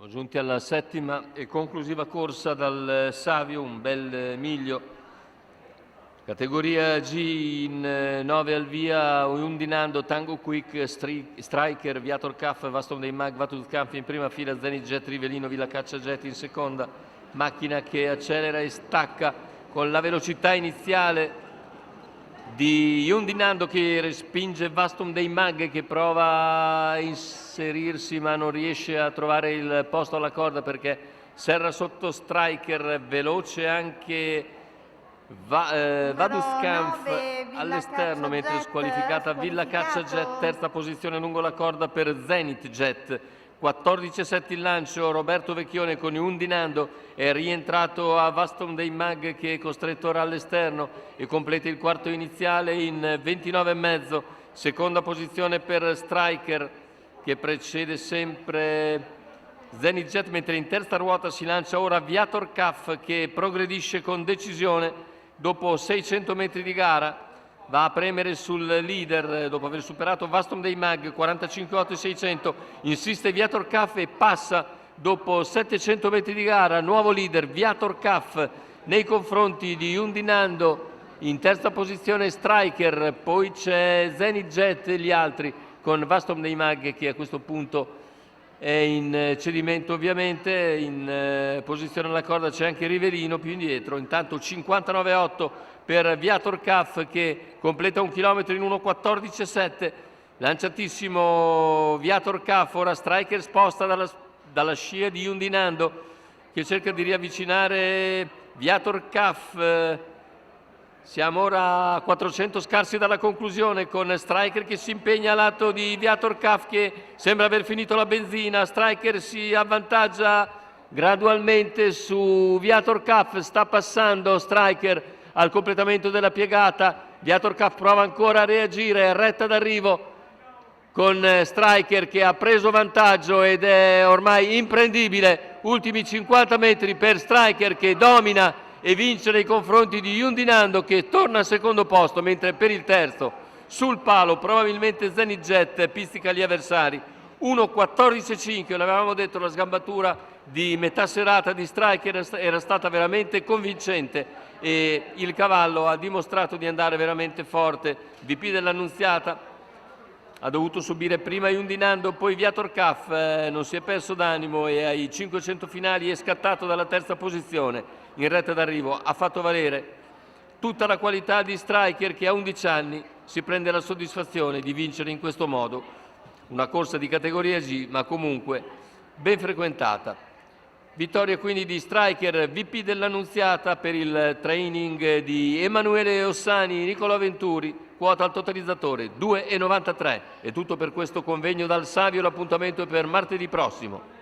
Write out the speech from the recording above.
Siamo giunti alla settima e conclusiva corsa dal Savio, un bel miglio. Categoria G in 9 al via, Undinando, Tango Quick, Striker, Viator Caff, Vaston dei Mag, Vatutkampf in prima fila, Zenit Jet, Rivelino, Villa Caccia Jet in seconda. Macchina che accelera e stacca con la velocità iniziale di Undinando che respinge Vaston dei Mag, che prova a inserirsi ma non riesce a trovare il posto alla corda perché serra sotto Striker, veloce anche Vatutkampf all'esterno, mentre squalificata Villa Caccia Jet, terza posizione lungo la corda per Zenit Jet. 14,7 il lancio, Roberto Vecchione con Undinando è rientrato a Vaston dei Mag che è costretto ora all'esterno e completa il quarto iniziale in 29,5. Seconda posizione per Striker che precede sempre Zenit Jet, mentre in terza ruota si lancia ora Viator Caff che progredisce con decisione dopo 600 metri di gara. Va a premere sul leader dopo aver superato Vaston dei Mag, 45,8,600. Insiste Viator Caff e passa dopo 700 metri di gara. Nuovo leader Viator Caff nei confronti di Undinando. In terza posizione Striker, poi c'è Zenit Jet e gli altri con Vaston dei Mag che a questo punto è in cedimento ovviamente. In posizione alla corda c'è anche Rivelino più indietro. Intanto 59,8 per Viator Caff che completa 1 chilometro in 1,14,7. Lanciatissimo Viator Caff, ora Striker sposta dalla scia di Undinando che cerca di riavvicinare Viator Caff. Siamo ora a 400 scarsi dalla conclusione con Striker che si impegna a lato di Viator Caff che sembra aver finito la benzina. Striker si avvantaggia gradualmente su Viator Caff, sta passando Striker al completamento della piegata. Viator Caff prova ancora a reagire, è retta d'arrivo con Striker che ha preso vantaggio ed è ormai imprendibile. Ultimi 50 metri per Striker che domina e vince nei confronti di Undinando che torna al secondo posto, mentre per il terzo sul palo probabilmente Zenit Jet pistica gli avversari. 1,14,5, l'avevamo detto, la sgambatura di metà serata di Striker era stata veramente convincente e il cavallo ha dimostrato di andare veramente forte. VP dell'Annunziata ha dovuto subire prima Undinando, poi Viator Caff, non si è perso d'animo e ai 500 finali è scattato dalla terza posizione in retta d'arrivo. Ha fatto valere tutta la qualità di Striker che a 11 anni si prende la soddisfazione di vincere in questo modo una corsa di categoria G, ma comunque ben frequentata. Vittoria quindi di Striker, VP dell'Annunziata per il training di Emanuele Ossani, Nicolò Venturi, quota al totalizzatore 2,93. È tutto per questo convegno dal Savio, l'appuntamento è per martedì prossimo.